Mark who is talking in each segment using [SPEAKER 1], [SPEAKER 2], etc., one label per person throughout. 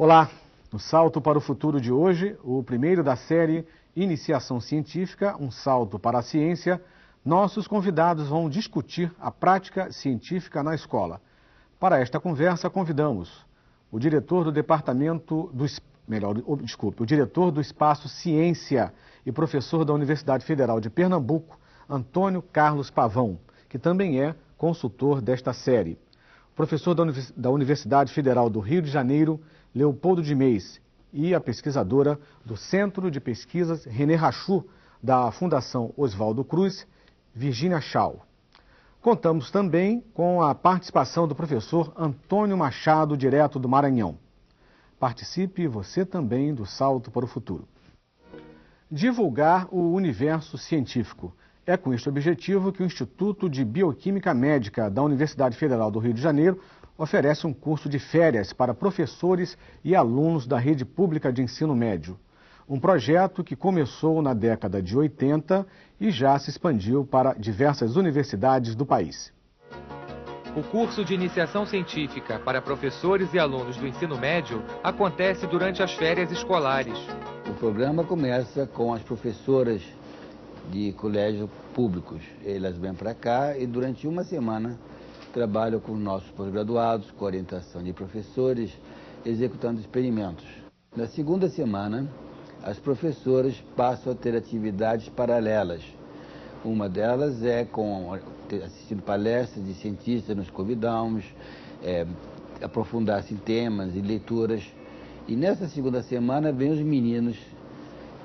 [SPEAKER 1] Olá, no Salto para o Futuro de hoje, o primeiro da série Iniciação Científica, um salto para a ciência, nossos convidados vão discutir a prática científica na escola. Para esta conversa, convidamos o diretor do departamento o diretor do Espaço Ciência e professor da Universidade Federal de Pernambuco, Antônio Carlos Pavão, que também é consultor desta série. O professor da Universidade Federal do Rio de Janeiro, Leopoldo de Meis, e a pesquisadora do Centro de Pesquisas René Rachou, da Fundação Oswaldo Cruz, Virginia Shaw. Contamos também com a participação do professor Antônio Machado, direto do Maranhão. Participe você também do Salto para o Futuro. Divulgar o universo científico. É com este objetivo que o Instituto de Bioquímica Médica da Universidade Federal do Rio de Janeiro oferece um curso de férias para professores e alunos da rede pública de ensino médio. Um projeto que começou na década de 80 e já se expandiu para diversas universidades do país.
[SPEAKER 2] O curso de iniciação científica para professores e alunos do ensino médio acontece durante as férias escolares.
[SPEAKER 3] O programa começa com as professoras de colégios públicos. Elas vêm para cá e durante uma semana trabalham com nossos pós-graduados, com orientação de professores, executando experimentos. Na segunda semana, as professoras passam a ter atividades paralelas. Uma delas é assistindo palestras de cientistas, nos convidamos, aprofundar-se em temas e leituras. E nessa segunda semana vem os meninos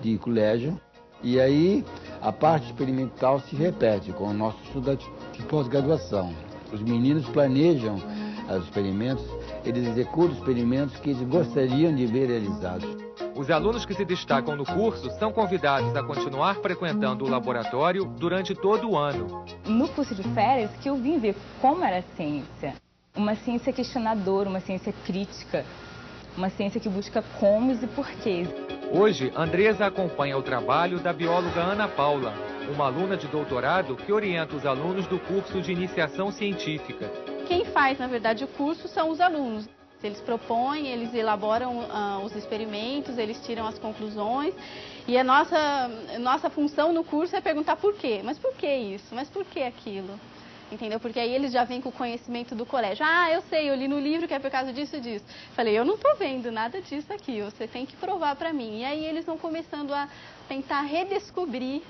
[SPEAKER 3] de colégio, e aí a parte experimental se repete com o nosso estudante de pós-graduação. Os meninos planejam os experimentos, eles executam os experimentos que eles gostariam de ver realizados.
[SPEAKER 2] Os alunos que se destacam no curso são convidados a continuar frequentando o laboratório durante todo o ano.
[SPEAKER 4] No curso de férias que eu vim ver como era a ciência. Uma ciência questionadora, uma ciência crítica, uma ciência que busca comos e porquês.
[SPEAKER 2] Hoje, Andresa acompanha o trabalho da bióloga Ana Paula, uma aluna de doutorado que orienta os alunos do curso de iniciação científica.
[SPEAKER 5] Quem faz, na verdade, o curso são os alunos. Eles propõem, eles elaboram os experimentos, eles tiram as conclusões. E a nossa função no curso é perguntar por quê. Mas por que isso? Mas por que aquilo? Entendeu? Porque aí eles já vêm com o conhecimento do colégio. Ah, eu sei, eu li no livro que é por causa disso e disso. Falei, eu não estou vendo nada disso aqui, você tem que provar para mim. E aí eles vão começando a tentar redescobrir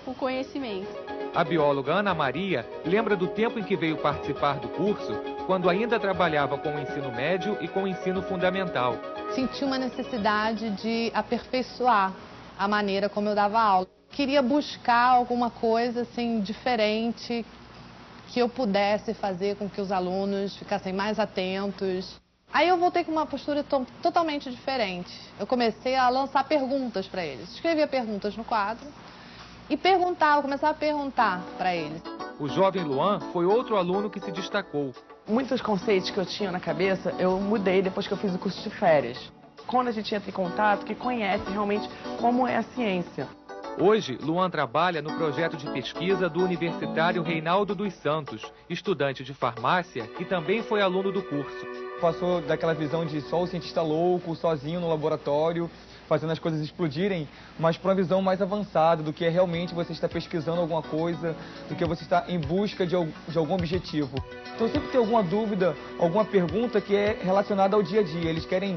[SPEAKER 5] o conhecimento.
[SPEAKER 2] A bióloga Ana Maria lembra do tempo em que veio participar do curso, quando ainda trabalhava com o ensino médio e com o ensino fundamental.
[SPEAKER 6] Senti uma necessidade de aperfeiçoar a maneira como eu dava aula. Queria buscar alguma coisa assim diferente que eu pudesse fazer com que os alunos ficassem mais atentos. Aí eu voltei com uma postura totalmente diferente. Eu comecei a lançar perguntas para eles. Escrevia perguntas no quadro e começava a perguntar para eles.
[SPEAKER 2] O jovem Luan foi outro aluno que se destacou.
[SPEAKER 7] Muitos conceitos que eu tinha na cabeça, eu mudei depois que eu fiz o curso de férias. Quando a gente entra em contato, que conhece realmente como é a ciência.
[SPEAKER 2] Hoje, Luan trabalha no projeto de pesquisa do universitário Reinaldo dos Santos, estudante de farmácia e também foi aluno do curso.
[SPEAKER 8] Passou daquela visão de só o cientista louco, sozinho no laboratório, fazendo as coisas explodirem, mas para uma visão mais avançada do que é realmente você estar pesquisando alguma coisa, do que você está em busca de algum objetivo. Então sempre tem alguma dúvida, alguma pergunta que é relacionada ao dia a dia. Eles querem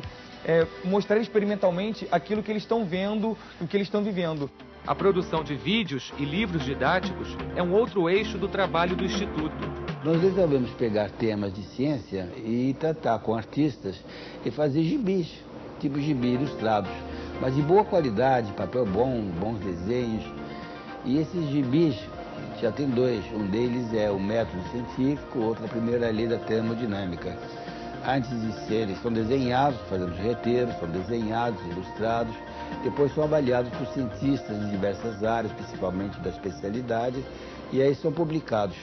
[SPEAKER 8] mostrar experimentalmente aquilo que eles estão vendo, o que eles estão vivendo.
[SPEAKER 2] A produção de vídeos e livros didáticos é um outro eixo do trabalho do Instituto.
[SPEAKER 3] Nós resolvemos pegar temas de ciência e tratar com artistas e fazer gibis, tipo gibi ilustrados, mas de boa qualidade, papel bom, bons desenhos. E esses gibis já tem dois, um deles é o método científico, outro é a primeira lei da termodinâmica. Antes de serem, são desenhados, fazemos reteiros, são desenhados, ilustrados, depois são avaliados por cientistas de diversas áreas, principalmente da especialidade, e aí são publicados.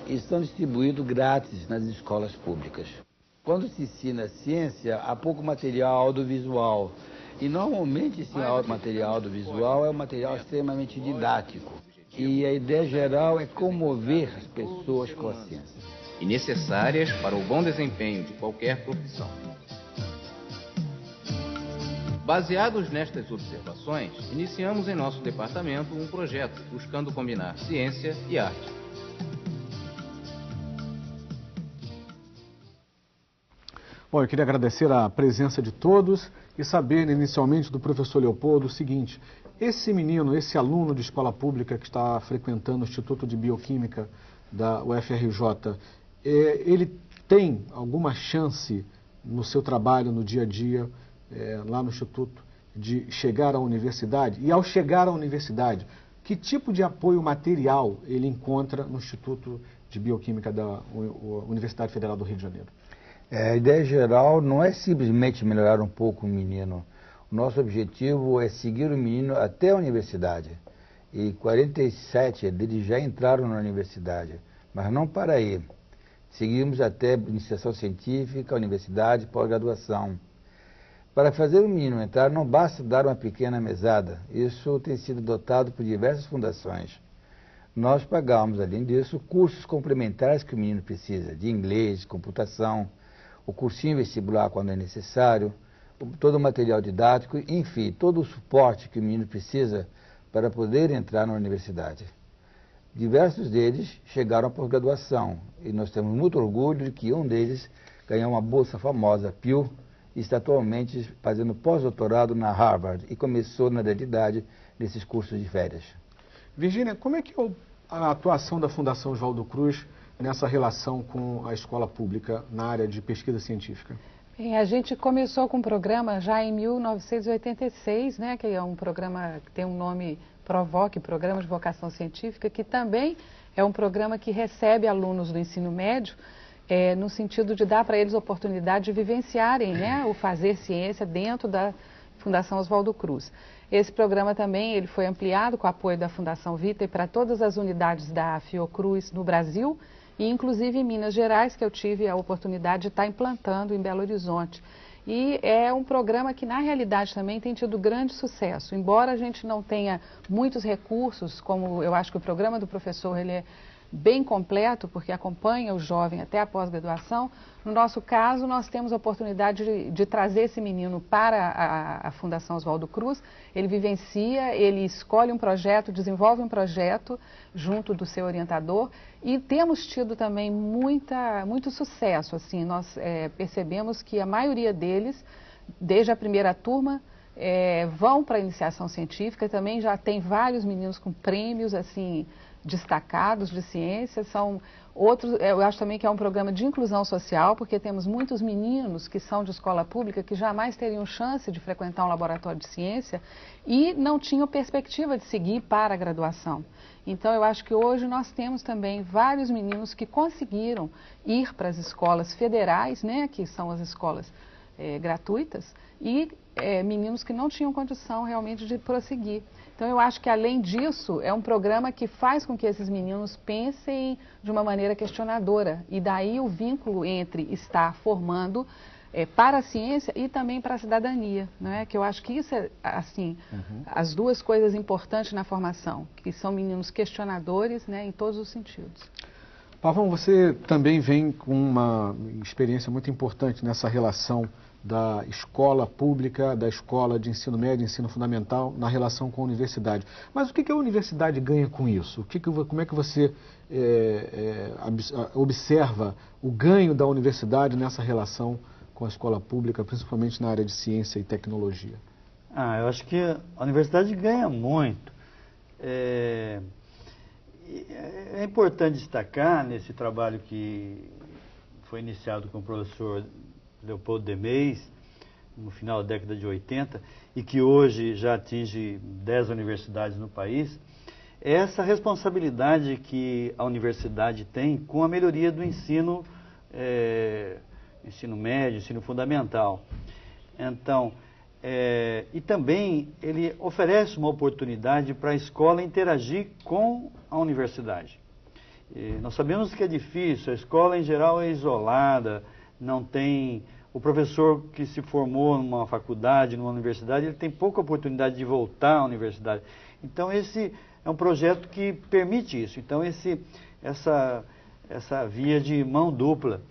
[SPEAKER 3] E são distribuídos grátis nas escolas públicas. Quando se ensina ciência, há pouco material audiovisual. E normalmente esse material audiovisual é um material extremamente didático. E a ideia geral é comover as pessoas com a ciência.
[SPEAKER 9] E necessárias para o bom desempenho de qualquer profissão. Baseados nestas observações, iniciamos em nosso departamento um projeto buscando combinar ciência e arte.
[SPEAKER 1] Bom, eu queria agradecer a presença de todos e saber inicialmente do professor Leopoldo o seguinte: esse menino, esse aluno de escola pública que está frequentando o Instituto de Bioquímica da UFRJ, ele tem alguma chance no seu trabalho, no dia a dia, lá no Instituto, de chegar à universidade? E ao chegar à universidade, que tipo de apoio material ele encontra no Instituto de Bioquímica da Universidade Federal do Rio de Janeiro?
[SPEAKER 3] A ideia geral não é simplesmente melhorar um pouco o menino. O nosso objetivo é seguir o menino até a universidade. E 47 deles já entraram na universidade, mas não para aí. Seguimos até iniciação científica, universidade, pós-graduação. Para fazer o menino entrar, não basta dar uma pequena mesada. Isso tem sido dotado por diversas fundações. Nós pagamos, além disso, cursos complementares que o menino precisa, de inglês, de computação, o cursinho vestibular quando é necessário, todo o material didático, enfim, todo o suporte que o menino precisa para poder entrar na universidade. Diversos deles chegaram à pós-graduação e nós temos muito orgulho de que um deles ganhou uma bolsa famosa, Pew, e está atualmente fazendo pós-doutorado na Harvard e começou, na realidade, nesses cursos de férias.
[SPEAKER 1] Virgínia, como é que é a atuação da Fundação Oswaldo Cruz nessa relação com a escola pública na área de pesquisa científica?
[SPEAKER 10] Bem, a gente começou com um programa já em 1986, né, que é um programa que tem um nome PROVOC, Programa de Vocação Científica, que também é um programa que recebe alunos do ensino médio, no sentido de dar para eles a oportunidade de vivenciarem, né, o fazer ciência dentro da Fundação Oswaldo Cruz. Esse programa também ele foi ampliado com o apoio da Fundação Vita para todas as unidades da Fiocruz no Brasil, e inclusive em Minas Gerais, que eu tive a oportunidade de estar implantando em Belo Horizonte. E é um programa que, na realidade, também tem tido grande sucesso. Embora a gente não tenha muitos recursos, como eu acho que o programa do professor ele é bem completo, porque acompanha o jovem até a pós-graduação, no nosso caso, nós temos a oportunidade de trazer esse menino para a Fundação Oswaldo Cruz. Ele vivencia, ele escolhe um projeto, desenvolve um projeto junto do seu orientador e temos tido também muito sucesso. Assim, nós percebemos que a maioria deles, desde a primeira turma, vão para a iniciação científica. Também já tem vários meninos com prêmios assim destacados de ciência. São outros, eu acho também que é um programa de inclusão social, porque temos muitos meninos que são de escola pública que jamais teriam chance de frequentar um laboratório de ciência e não tinham perspectiva de seguir para a graduação. Então eu acho que hoje nós temos também vários meninos que conseguiram ir para as escolas federais, né, que são as escolas gratuitas, e meninos que não tinham condição realmente de prosseguir. Então eu acho que além disso é um programa que faz com que esses meninos pensem de uma maneira questionadora, e daí o vínculo entre estar formando para a ciência e também para a cidadania, não é? Que eu acho que isso é assim, as duas coisas importantes na formação, que são meninos questionadores, né, em todos os sentidos.
[SPEAKER 1] Pavão, você também vem com uma experiência muito importante nessa relação da escola pública, da escola de ensino médio, ensino fundamental, na relação com a universidade. Mas o que a universidade ganha com isso? Como é que você observa o ganho da universidade nessa relação com a escola pública, principalmente na área de ciência e tecnologia?
[SPEAKER 11] Eu acho que a universidade ganha muito. É importante destacar nesse trabalho que foi iniciado com o professor Leopoldo Demez, no final da década de 80, e que hoje já atinge 10 universidades no país, é essa responsabilidade que a universidade tem com a melhoria do ensino médio, ensino fundamental. Então, e também ele oferece uma oportunidade para a escola interagir com a universidade. Nós sabemos que é difícil, a escola em geral é isolada, não tem... O professor que se formou numa faculdade, numa universidade, ele tem pouca oportunidade de voltar à universidade. Então esse é um projeto que permite isso. Então essa via de mão dupla.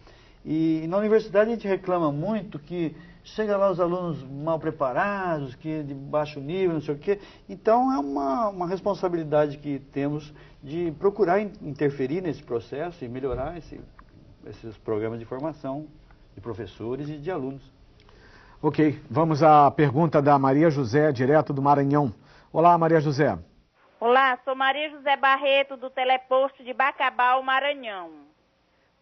[SPEAKER 11] E na universidade a gente reclama muito que chega lá os alunos mal preparados, que de baixo nível, não sei o quê. Então é uma responsabilidade que temos de procurar interferir nesse processo e melhorar esses programas de formação de professores e de alunos.
[SPEAKER 1] Ok, vamos à pergunta da Maria José, direto do Maranhão. Olá, Maria José.
[SPEAKER 12] Olá, sou Maria José Barreto, do Teleposto de Bacabal, Maranhão.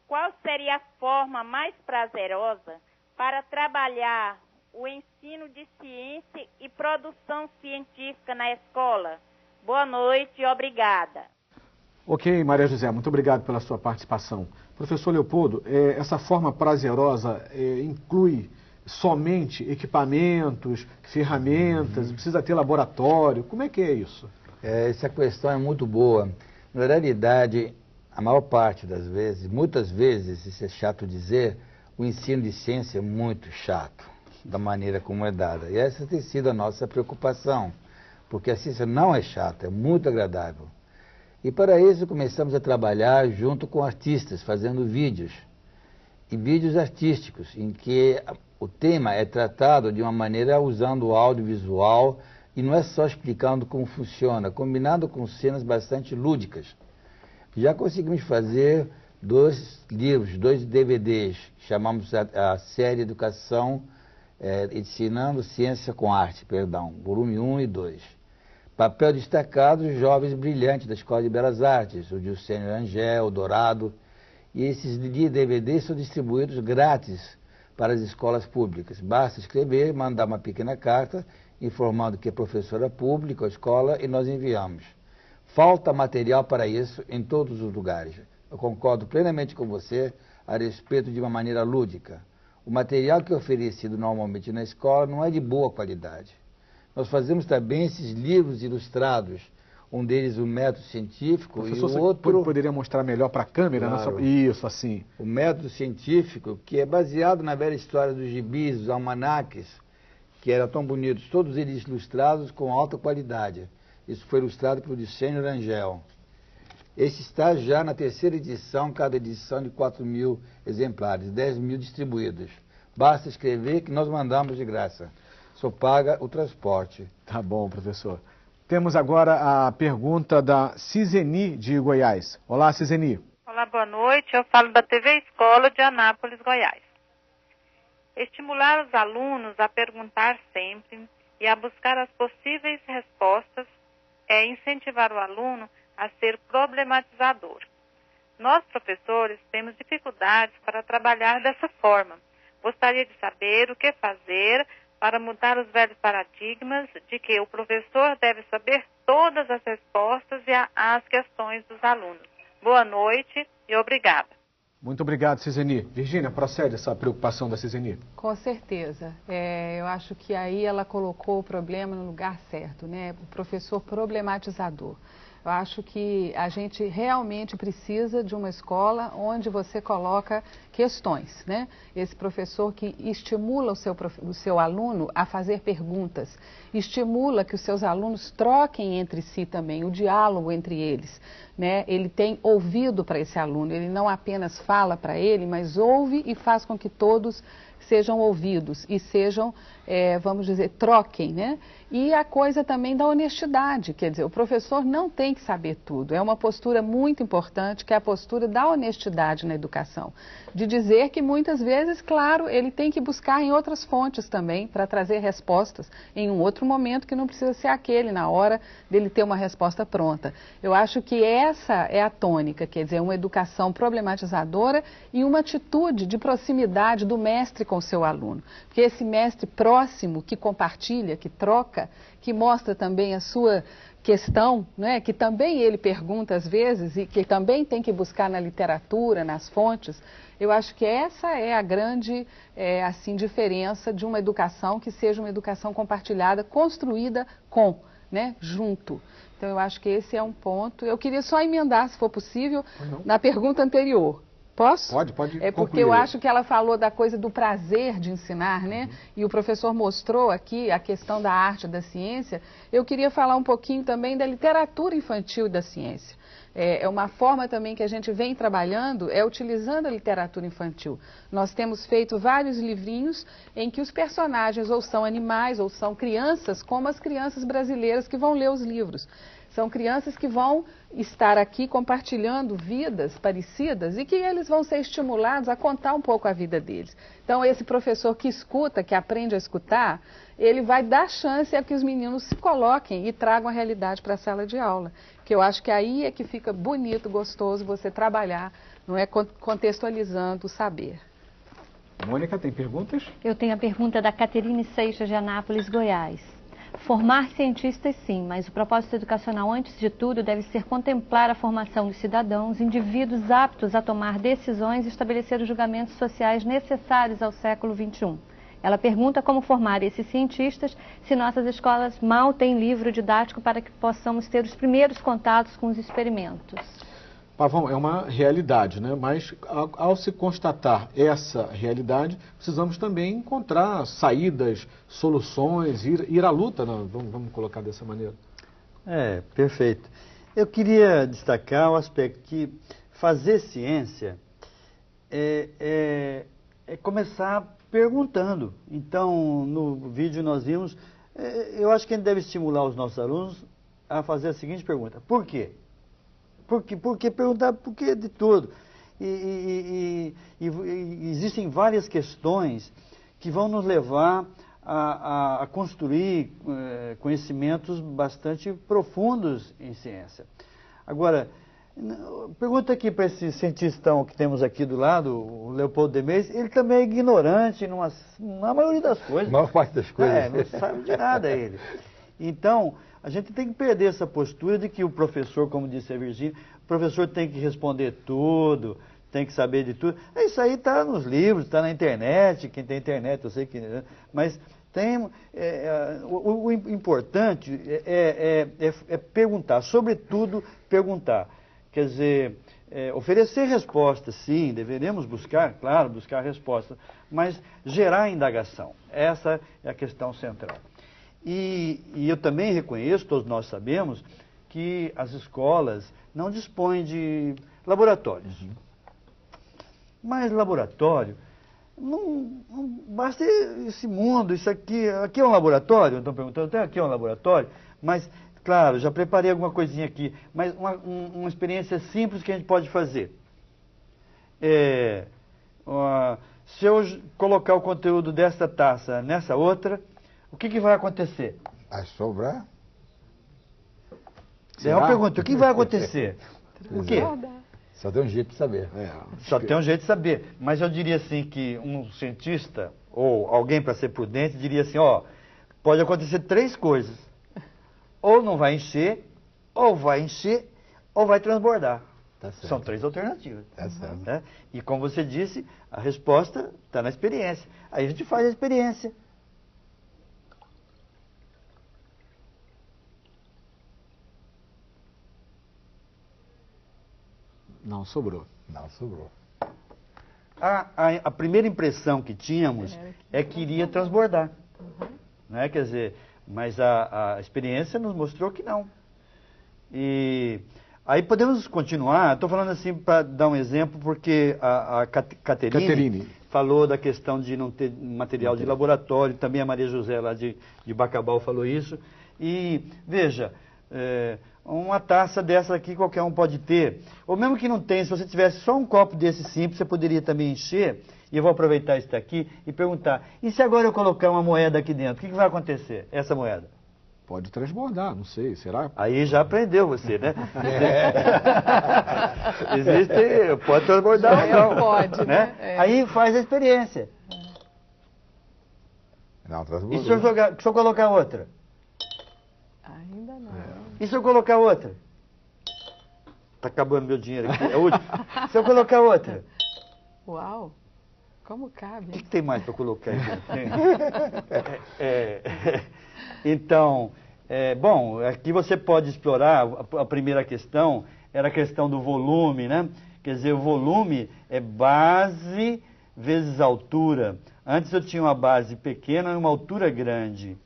[SPEAKER 12] Qual seria a forma mais prazerosa para trabalhar o ensino de ciência e produção científica na escola? Boa noite e obrigada.
[SPEAKER 1] Ok, Maria José, muito obrigado pela sua participação. Professor Leopoldo, essa forma prazerosa inclui somente equipamentos, ferramentas, precisa ter laboratório, como é que é isso?
[SPEAKER 3] Essa questão é muito boa. Na realidade, a maior parte das vezes, muitas vezes, isso é chato dizer, o ensino de ciência é muito chato, da maneira como é dada. E essa tem sido a nossa preocupação, porque a ciência não é chata, é muito agradável. E para isso começamos a trabalhar junto com artistas, fazendo vídeos, e vídeos artísticos, em que o tema é tratado de uma maneira usando o audiovisual, e não é só explicando como funciona, combinado com cenas bastante lúdicas. Já conseguimos fazer 2 livros, 2 DVDs, que chamamos a série Educação, Ensinando Ciência com Arte, volume 1 e 2. Papel destacado, os jovens brilhantes da Escola de Belas Artes, o Dilcênio Rangel, o Dourado, e esses DVDs são distribuídos grátis para as escolas públicas. Basta escrever, mandar uma pequena carta, informando que é professora pública, a escola, e nós enviamos. Falta material para isso em todos os lugares. Eu concordo plenamente com você a respeito de uma maneira lúdica. O material que é oferecido normalmente na escola não é de boa qualidade. Nós fazemos também esses livros ilustrados, um deles o método científico.
[SPEAKER 1] Professor,
[SPEAKER 3] e o outro...
[SPEAKER 1] poderia mostrar melhor para a câmera?
[SPEAKER 3] Claro.
[SPEAKER 1] Isso, assim.
[SPEAKER 3] O método científico, que é baseado na velha história dos gibis, dos almanaques, que eram tão bonitos, todos eles ilustrados com alta qualidade. Isso foi ilustrado pelo Dilcênio Rangel. Esse está já na 3ª edição, cada edição de 4.000 exemplares, 10.000 distribuídos. Basta escrever que nós mandamos de graça. Só paga o transporte.
[SPEAKER 1] Tá bom, professor. Temos agora a pergunta da Ciseni de Goiás. Olá, Ciseni.
[SPEAKER 13] Olá, boa noite. Eu falo da TV Escola de Anápolis, Goiás. Estimular os alunos a perguntar sempre e a buscar as possíveis respostas é incentivar o aluno a ser problematizador. Nós, professores, temos dificuldades para trabalhar dessa forma. Gostaria de saber o que fazer para mudar os velhos paradigmas de que o professor deve saber todas as respostas às questões dos alunos. Boa noite e obrigada.
[SPEAKER 1] Muito obrigado, Ciseni. Virgínia, procede essa preocupação da Ciseni?
[SPEAKER 10] Com certeza. Eu acho que aí ela colocou o problema no lugar certo, né? O professor problematizador. Eu acho que a gente realmente precisa de uma escola onde você coloca questões, né? Esse professor que estimula o seu aluno a fazer perguntas, estimula que os seus alunos troquem entre si também, o diálogo entre eles, né? Ele tem ouvido para esse aluno, ele não apenas fala para ele, mas ouve e faz com que todos sejam ouvidos e sejam, vamos dizer, troquem, né? E a coisa também da honestidade, quer dizer, o professor não tem que saber tudo, é uma postura muito importante, que é a postura da honestidade na educação, de dizer que muitas vezes, claro, ele tem que buscar em outras fontes também, para trazer respostas em um outro momento que não precisa ser aquele, na hora dele ter uma resposta pronta. Eu acho que essa é a tônica, quer dizer, uma educação problematizadora e uma atitude de proximidade do mestre com o seu aluno, porque esse mestre próximo, que compartilha, que troca, que mostra também a sua questão, né, que também ele pergunta às vezes e que também tem que buscar na literatura, nas fontes, eu acho que essa é a grande diferença de uma educação que seja uma educação compartilhada, construída com, né, junto. Então eu acho que esse é um ponto. Eu queria só emendar, se for possível, na pergunta anterior. Posso?
[SPEAKER 1] Pode
[SPEAKER 10] É porque eu acho que ela falou da coisa do prazer de ensinar, né? E o professor mostrou aqui a questão da arte e da ciência. Eu queria falar um pouquinho também da literatura infantil e da ciência. É uma forma também que a gente vem trabalhando, é utilizando a literatura infantil. Nós temos feito vários livrinhos em que os personagens ou são animais ou são crianças, como as crianças brasileiras que vão ler os livros. São crianças que vão estar aqui compartilhando vidas parecidas e que eles vão ser estimulados a contar um pouco a vida deles. Então, esse professor que escuta, que aprende a escutar, ele vai dar chance a que os meninos se coloquem e tragam a realidade para a sala de aula. Que eu acho que aí é que fica bonito, gostoso você trabalhar, não é, contextualizando o saber.
[SPEAKER 1] Mônica, tem perguntas?
[SPEAKER 14] Eu tenho a pergunta da Caterine Seixas, de Anápolis, Goiás. Formar cientistas sim, mas o propósito educacional, antes de tudo, deve ser contemplar a formação dos cidadãos, indivíduos aptos a tomar decisões e estabelecer os julgamentos sociais necessários ao século XXI. Ela pergunta como formar esses cientistas se nossas escolas mal têm livro didático para que possamos ter os primeiros contatos com os experimentos.
[SPEAKER 1] Pavão, é uma realidade, né? Mas ao se constatar essa realidade, precisamos também encontrar saídas, soluções, ir à luta, né? Vamos colocar dessa maneira.
[SPEAKER 11] Perfeito. Eu queria destacar o aspecto que fazer ciência é começar perguntando. Então, no vídeo nós vimos, eu acho que a gente deve estimular os nossos alunos a fazer a seguinte pergunta: por quê? Porque perguntar por que de tudo. E existem várias questões que vão nos levar a construir conhecimentos bastante profundos em ciência. Agora, pergunta aqui para esse cientistão que temos aqui do lado, o Leopoldo Demeis, ele também é ignorante na maioria das coisas.
[SPEAKER 15] Na maior parte das coisas.
[SPEAKER 11] Não sabe de nada ele. Então, a gente tem que perder essa postura de que o professor, como disse a Virgínia, o professor tem que responder tudo, tem que saber de tudo. Isso aí está nos livros, está na internet, quem tem internet, eu sei que... Mas o importante é perguntar, sobretudo perguntar. Quer dizer, oferecer respostas, sim, deveremos buscar, claro, buscar respostas, mas gerar indagação. Essa é a questão central. E eu também reconheço, todos nós sabemos, que as escolas não dispõem de laboratórios. Mas laboratório, não basta esse mundo, isso aqui é um laboratório? Estão perguntando, aqui é um laboratório? Mas, claro, já preparei alguma coisinha aqui, mas uma experiência simples que a gente pode fazer. Se eu colocar o conteúdo desta taça nessa outra, o que vai acontecer?
[SPEAKER 15] Vai sobrar.
[SPEAKER 11] É uma pergunta, o que vai acontecer? O quê?
[SPEAKER 15] Só tem um jeito de saber.
[SPEAKER 11] Só tem um jeito de saber. Mas eu diria assim que um cientista, ou alguém para ser prudente, diria assim, pode acontecer 3 coisas. Ou não vai encher, ou vai transbordar.
[SPEAKER 15] Tá certo.
[SPEAKER 11] São 3 alternativas.
[SPEAKER 15] Tá certo.
[SPEAKER 11] Né? E como você disse, a resposta está na experiência. Aí a gente faz a experiência.
[SPEAKER 1] Não sobrou.
[SPEAKER 15] Não sobrou.
[SPEAKER 11] A primeira impressão que tínhamos é que iria transbordar. Né? Quer dizer, mas a experiência nos mostrou que não. E aí podemos continuar. Estou falando assim para dar um exemplo, porque a Caterine falou da questão de não ter material de laboratório. Também a Maria José, lá de Bacabal, falou isso. E, veja... uma taça dessa aqui qualquer um pode ter. Ou mesmo que não tenha, se você tivesse só um copo desse simples, você poderia também encher. E eu vou aproveitar isso daqui e perguntar, e se agora eu colocar uma moeda aqui dentro, o que vai acontecer, essa moeda?
[SPEAKER 1] Pode transbordar, não sei, será?
[SPEAKER 11] Aí já aprendeu você, né? Pode transbordar ou não.
[SPEAKER 10] Pode, né?
[SPEAKER 11] Aí faz a experiência.
[SPEAKER 15] Não, transbordou.
[SPEAKER 11] E se eu colocar outra?
[SPEAKER 10] Ainda não.
[SPEAKER 11] E se eu colocar outra? Está acabando meu dinheiro aqui, é o último. Se eu colocar outra?
[SPEAKER 10] Uau, como cabe?
[SPEAKER 11] O que tem mais para colocar aqui? Então, bom, aqui você pode explorar, a primeira questão era a questão do volume, né? Quer dizer, o volume é base vezes altura. Antes eu tinha uma base pequena e uma altura grande.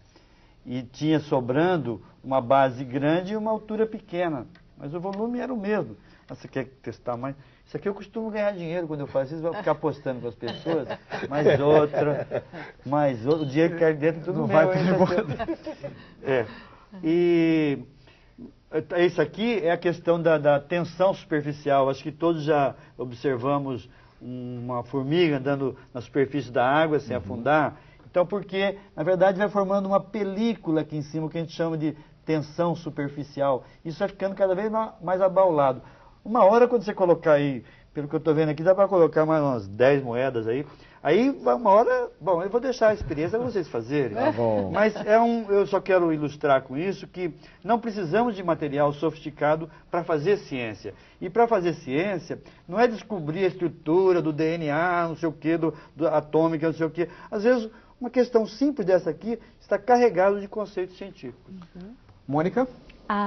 [SPEAKER 11] E tinha sobrando uma base grande e uma altura pequena. Mas o volume era o mesmo. Você quer testar mais? Isso aqui eu costumo ganhar dinheiro quando eu faço isso, vou ficar apostando com as pessoas. Mais outra. O dinheiro que cai dentro tudo
[SPEAKER 1] não
[SPEAKER 11] meu.
[SPEAKER 1] Vai
[SPEAKER 11] E isso aqui é a questão da tensão superficial. Acho que todos já observamos uma formiga andando na superfície da água sem afundar. Então, porque, na verdade, vai formando uma película aqui em cima, que a gente chama de tensão superficial. Isso vai ficando cada vez mais abaulado. Uma hora, quando você colocar aí, pelo que eu estou vendo aqui, dá para colocar mais umas 10 moedas aí. Aí, uma hora... Bom, eu vou deixar a experiência para vocês fazerem.
[SPEAKER 1] Tá bom.
[SPEAKER 11] Mas eu só quero ilustrar com isso que não precisamos de material sofisticado para fazer ciência. E para fazer ciência, não é descobrir a estrutura do DNA, não sei o quê, do atômica, não sei o quê. Às vezes, uma questão simples dessa aqui está carregada de conceitos científicos.
[SPEAKER 1] Mônica?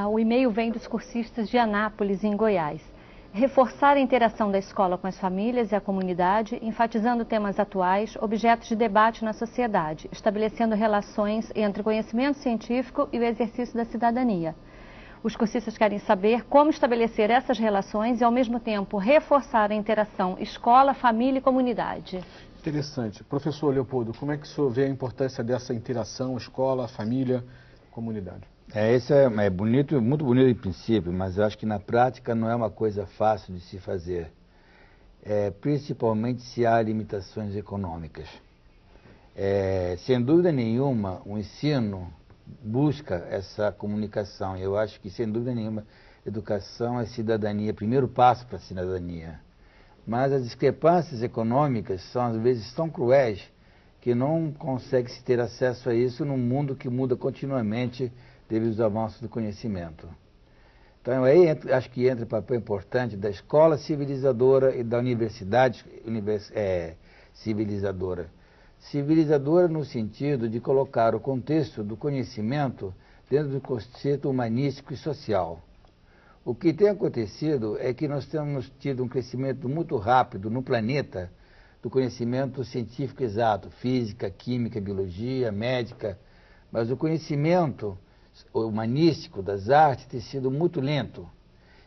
[SPEAKER 14] O e-mail vem dos cursistas de Anápolis, em Goiás. Reforçar a interação da escola com as famílias e a comunidade, enfatizando temas atuais, objetos de debate na sociedade, estabelecendo relações entre o conhecimento científico e o exercício da cidadania. Os cursistas querem saber como estabelecer essas relações e, ao mesmo tempo, reforçar a interação escola, família e comunidade.
[SPEAKER 1] Interessante. Professor Leopoldo, como é que o senhor vê a importância dessa interação escola, família, comunidade?
[SPEAKER 3] Isso é bonito, muito bonito em princípio, mas eu acho que na prática não é uma coisa fácil de se fazer. Principalmente se há limitações econômicas. Sem dúvida nenhuma, o ensino busca essa comunicação. Eu acho que, sem dúvida nenhuma, educação é cidadania, primeiro passo para a cidadania. Mas as discrepâncias econômicas são, às vezes, tão cruéis que não consegue se ter acesso a isso num mundo que muda continuamente devido aos avanços do conhecimento. Então, aí acho que entra o papel importante da escola civilizadora e da universidade civilizadora. Civilizadora no sentido de colocar o contexto do conhecimento dentro do conceito humanístico e social. O que tem acontecido é que nós temos tido um crescimento muito rápido no planeta do conhecimento científico exato, física, química, biologia, médica, mas o conhecimento humanístico das artes tem sido muito lento.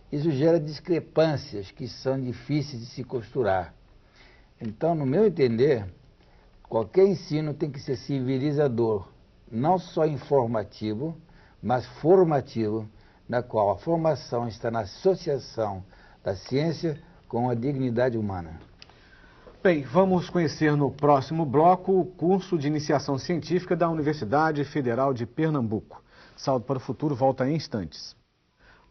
[SPEAKER 3] Isso gera discrepâncias que são difíceis de se costurar. Então, no meu entender, qualquer ensino tem que ser civilizador, não só informativo, mas formativo, na qual a formação está na associação da ciência com a dignidade humana.
[SPEAKER 1] Bem, vamos conhecer no próximo bloco o curso de iniciação científica da Universidade Federal de Pernambuco. Salto para o Futuro volta em instantes.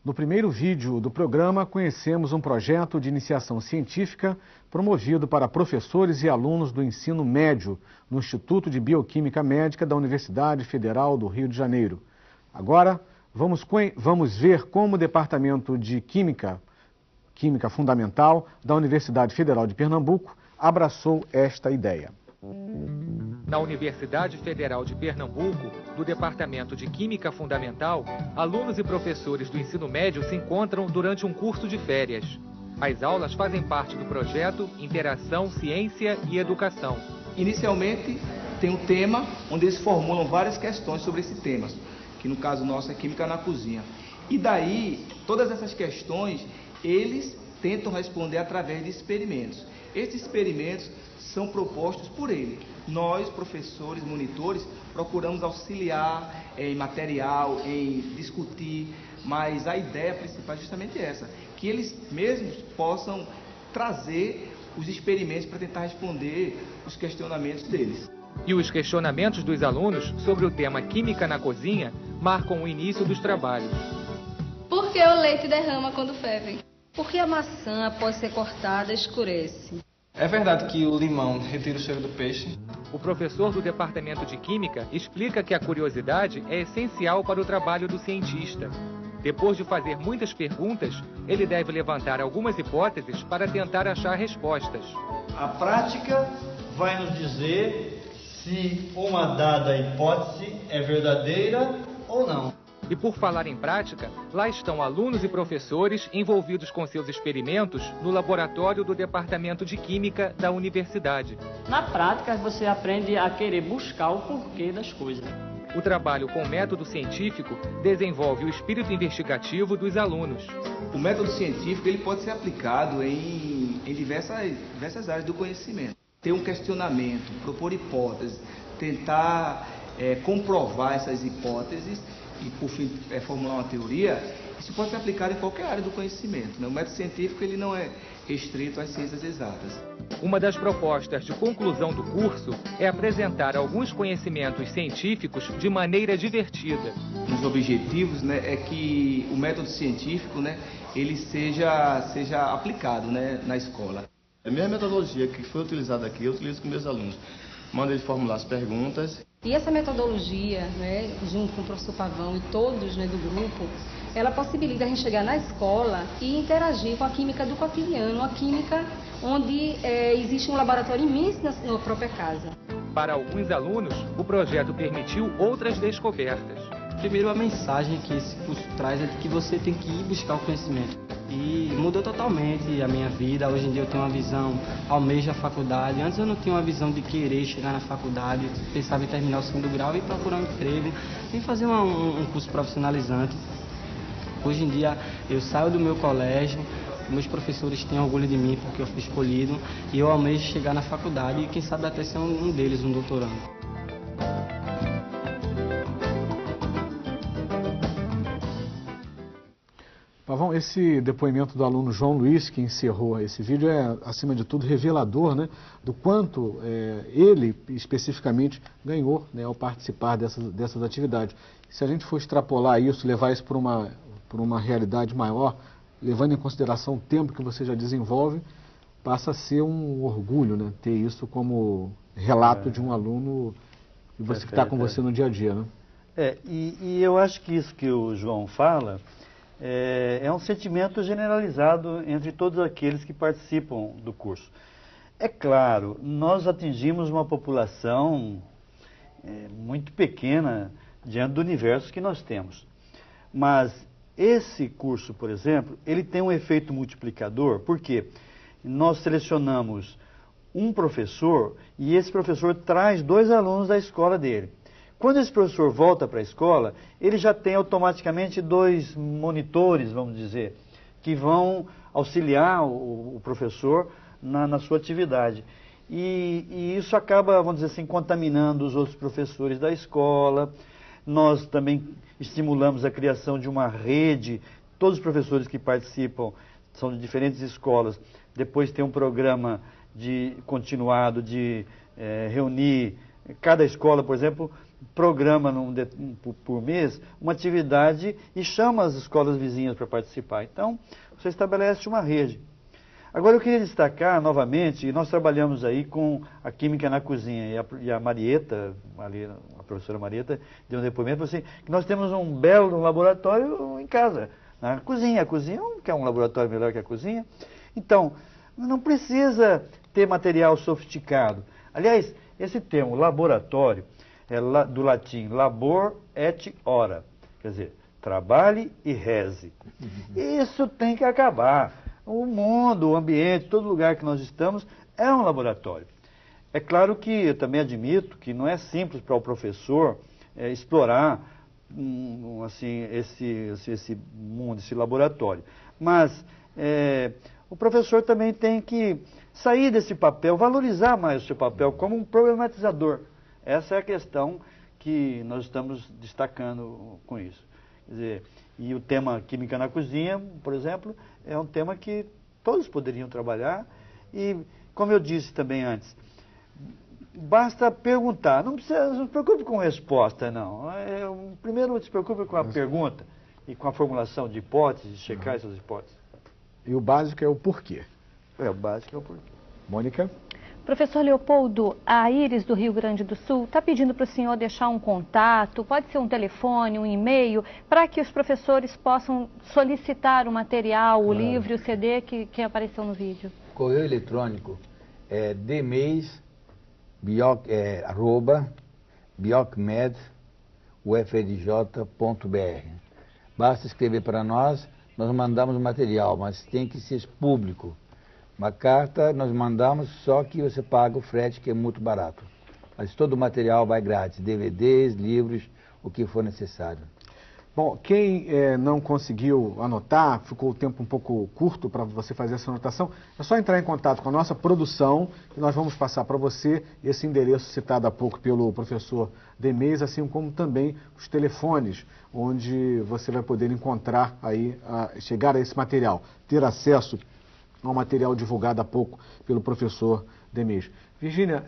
[SPEAKER 1] No primeiro vídeo do programa, conhecemos um projeto de iniciação científica promovido para professores e alunos do ensino médio no Instituto de Bioquímica Médica da Universidade Federal do Rio de Janeiro. Agora, vamos ver como o Departamento de Química Fundamental da Universidade Federal de Pernambuco abraçou esta ideia.
[SPEAKER 2] Na Universidade Federal de Pernambuco, do Departamento de Química Fundamental, alunos e professores do ensino médio se encontram durante um curso de férias. As aulas fazem parte do projeto Interação, Ciência e Educação.
[SPEAKER 16] Inicialmente, tem um tema onde eles formulam várias questões sobre esse tema, que no caso nosso é Química na Cozinha. E daí, todas essas questões, eles tentam responder através de experimentos. Esses experimentos são propostos por ele. Nós, professores, monitores, procuramos auxiliar em material, em discutir, mas a ideia principal é justamente essa, que eles mesmos possam trazer os experimentos para tentar responder os questionamentos deles.
[SPEAKER 2] E os questionamentos dos alunos sobre o tema Química na Cozinha marcam o início dos trabalhos.
[SPEAKER 17] Por que o leite derrama quando ferve? Por que a maçã, após ser cortada, escurece?
[SPEAKER 16] É verdade que o limão retira o cheiro do peixe?
[SPEAKER 2] O professor do Departamento de Química explica que a curiosidade é essencial para o trabalho do cientista. Depois de fazer muitas perguntas, ele deve levantar algumas hipóteses para tentar achar respostas.
[SPEAKER 11] A prática vai nos dizer se uma dada hipótese é verdadeira ou não.
[SPEAKER 2] E por falar em prática, lá estão alunos e professores envolvidos com seus experimentos no laboratório do Departamento de Química da universidade.
[SPEAKER 18] Na prática, você aprende a querer buscar o porquê das coisas.
[SPEAKER 2] O trabalho com método científico desenvolve o espírito investigativo dos alunos.
[SPEAKER 16] O método científico ele pode ser aplicado em diversas áreas do conhecimento. Ter um questionamento, propor hipóteses, tentar comprovar essas hipóteses e, por fim, formular uma teoria, isso pode ser aplicado em qualquer área do conhecimento, né? O método científico ele não é restrito às ciências exatas.
[SPEAKER 2] Uma das propostas de conclusão do curso é apresentar alguns conhecimentos científicos de maneira divertida.
[SPEAKER 16] Um dos objetivos, né, é que o método científico, né, ele seja aplicado, né, na escola.
[SPEAKER 19] A minha metodologia que foi utilizada aqui, eu utilizo com meus alunos. Mando eles formular as perguntas.
[SPEAKER 17] E essa metodologia, né, junto com o professor Pavão e todos, né, do grupo, ela possibilita a gente chegar na escola e interagir com a química do cotidiano, uma química onde existe um laboratório imenso na própria casa.
[SPEAKER 2] Para alguns alunos, o projeto permitiu outras descobertas.
[SPEAKER 18] Primeiro, a mensagem que esse curso traz é de que você tem que ir buscar o conhecimento. E mudou totalmente a minha vida. Hoje em dia eu tenho uma visão, almejo a faculdade. Antes eu não tinha uma visão de querer chegar na faculdade, pensava em terminar o segundo grau e procurar um emprego, e fazer um curso profissionalizante. Hoje em dia eu saio do meu colégio, meus professores têm orgulho de mim porque eu fui escolhido, e eu almejo chegar na faculdade e quem sabe até ser um deles, um doutorando.
[SPEAKER 1] Pavão, esse depoimento do aluno João Luiz, que encerrou esse vídeo, é, acima de tudo, revelador, né, do quanto ele, especificamente, ganhou, né, ao participar dessas atividades. Se a gente for extrapolar isso, levar isso por uma realidade maior, levando em consideração o tempo que você já desenvolve, passa a ser um orgulho, né, ter isso como relato de um aluno e você que está com você no dia a dia, né?
[SPEAKER 11] E eu acho que isso que o João fala é um sentimento generalizado entre todos aqueles que participam do curso. É claro, nós atingimos uma população muito pequena diante do universo que nós temos. Mas esse curso, por exemplo, ele tem um efeito multiplicador, porque nós selecionamos um professor e esse professor traz 2 alunos da escola dele. Quando esse professor volta para a escola, ele já tem automaticamente 2 monitores, vamos dizer, que vão auxiliar o professor na sua atividade. E isso acaba, vamos dizer assim, contaminando os outros professores da escola. Nós também estimulamos a criação de uma rede. Todos os professores que participam são de diferentes escolas. Depois tem um programa continuado de reunir cada escola, por exemplo, programa por mês uma atividade e chama as escolas vizinhas para participar. Então, você estabelece uma rede. Agora, eu queria destacar novamente, e nós trabalhamos aí com a química na cozinha, e a Marieta, a professora Marieta, deu um depoimento assim, que nós temos um belo laboratório em casa, na cozinha. A cozinha não quer um laboratório melhor que a cozinha. Então, não precisa ter material sofisticado. Aliás, esse termo, laboratório, é do latim labor et ora, quer dizer, trabalhe e reze. Isso tem que acabar. O mundo, o ambiente, todo lugar que nós estamos é um laboratório. É claro que eu também admito que não é simples para o professor explorar assim, esse mundo, esse laboratório. Mas o professor também tem que sair desse papel, valorizar mais o seu papel como um problematizador. Essa é a questão que nós estamos destacando com isso. Quer dizer, e o tema Química na Cozinha, por exemplo, é um tema que todos poderiam trabalhar. E, como eu disse também antes, basta perguntar. Não se preocupe com resposta, não. Primeiro se preocupe com a pergunta e com a formulação de hipóteses, checar essas hipóteses.
[SPEAKER 1] E o básico é o porquê.
[SPEAKER 11] O básico é o porquê.
[SPEAKER 1] Mônica?
[SPEAKER 14] Professor Leopoldo, a Iris do Rio Grande do Sul está pedindo para o senhor deixar um contato, pode ser um telefone, um e-mail, para que os professores possam solicitar o material, o livro e o CD que apareceu no vídeo.
[SPEAKER 3] Correio eletrônico é dmeis@biocmed Basta escrever para nós, nós mandamos o material, mas tem que ser público. Uma carta nós mandamos, só que você paga o frete, que é muito barato. Mas todo o material vai grátis, DVDs, livros, o que for necessário.
[SPEAKER 1] Bom, quem não conseguiu anotar, ficou o tempo um pouco curto para você fazer essa anotação, é só entrar em contato com a nossa produção e nós vamos passar para você esse endereço citado há pouco pelo professor Demez, assim como também os telefones, onde você vai poder encontrar aí, chegar a esse material, ter acesso ao material divulgado há pouco pelo professor Demez. Virgínia,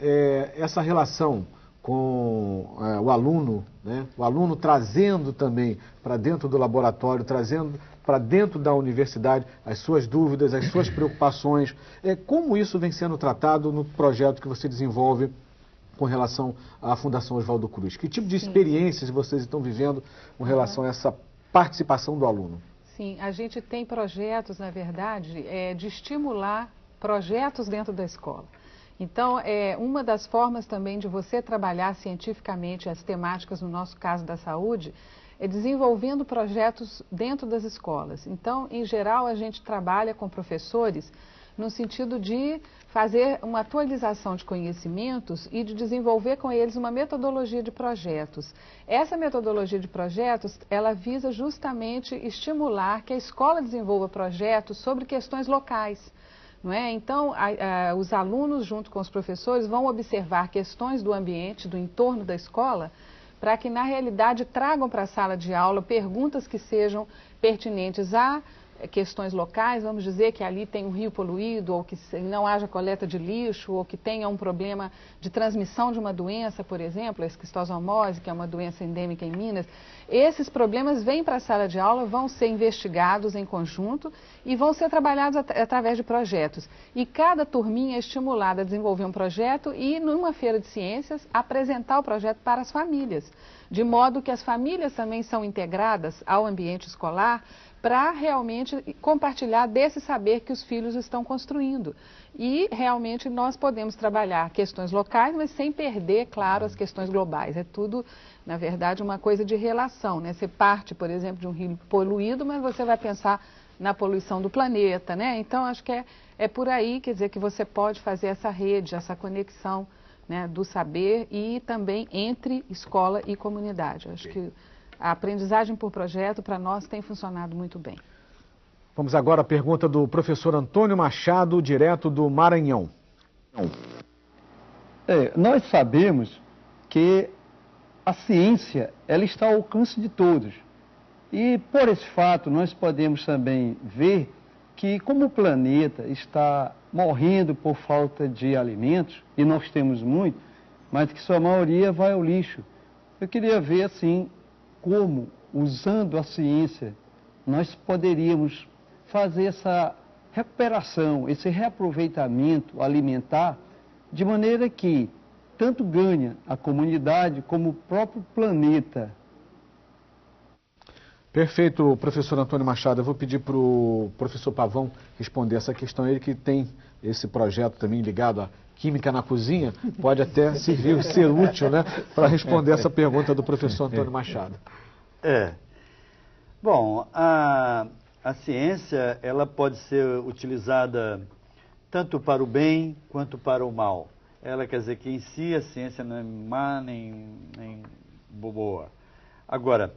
[SPEAKER 1] essa relação com o aluno, né? O aluno trazendo também para dentro do laboratório, trazendo para dentro da universidade as suas dúvidas, as suas preocupações. Como isso vem sendo tratado no projeto que você desenvolve com relação à Fundação Oswaldo Cruz? Que tipo de experiências vocês estão vivendo com relação a essa participação do aluno?
[SPEAKER 10] Sim, a gente tem projetos, na verdade, de estimular projetos dentro da escola. Então, uma das formas também de você trabalhar cientificamente as temáticas, no nosso caso da saúde, é desenvolvendo projetos dentro das escolas. Então, em geral, a gente trabalha com professores no sentido de fazer uma atualização de conhecimentos e de desenvolver com eles uma metodologia de projetos. Essa metodologia de projetos, ela visa justamente estimular que a escola desenvolva projetos sobre questões locais. Não é? Então, os alunos, junto com os professores, vão observar questões do ambiente, do entorno da escola, para que, na realidade, tragam para a sala de aula perguntas que sejam pertinentes a questões locais. Vamos dizer que ali tem um rio poluído, ou que não haja coleta de lixo, ou que tenha um problema de transmissão de uma doença, por exemplo, a esquistossomose, que é uma doença endêmica em Minas. Esses problemas vêm para a sala de aula, vão ser investigados em conjunto e vão ser trabalhados através de projetos. E cada turminha é estimulada a desenvolver um projeto e, numa feira de ciências, apresentar o projeto para as famílias, de modo que as famílias também são integradas ao ambiente escolar, para realmente compartilhar desse saber que os filhos estão construindo. E realmente nós podemos trabalhar questões locais, mas sem perder, claro, as questões globais. É tudo, na verdade, uma coisa de relação, né? Você parte, por exemplo, de um rio poluído, mas você vai pensar na poluição do planeta, né? Então, acho que é por aí, quer dizer, que você pode fazer essa rede, essa conexão, né, do saber e também entre escola e comunidade. Acho que a aprendizagem por projeto, para nós, tem funcionado muito bem.
[SPEAKER 1] Vamos agora à pergunta do professor Antônio Machado, direto do Maranhão.
[SPEAKER 20] Nós sabemos que a ciência ela está ao alcance de todos. E, por esse fato, nós podemos também ver que, como o planeta está morrendo por falta de alimentos, e nós temos muito, mas que sua maioria vai ao lixo. Eu queria ver, assim, como, usando a ciência, nós poderíamos fazer essa recuperação, esse reaproveitamento alimentar, de maneira que tanto ganha a comunidade como o próprio planeta.
[SPEAKER 1] Perfeito, professor Antônio Machado. Eu vou pedir para o professor Pavão responder essa questão. Ele que tem esse projeto também ligado à Química na Cozinha, pode até ser útil, né, para responder essa pergunta do professor Antônio Machado.
[SPEAKER 11] Bom, a ciência ela pode ser utilizada tanto para o bem quanto para o mal. Ela quer dizer que em si a ciência não é má nem boa. Agora,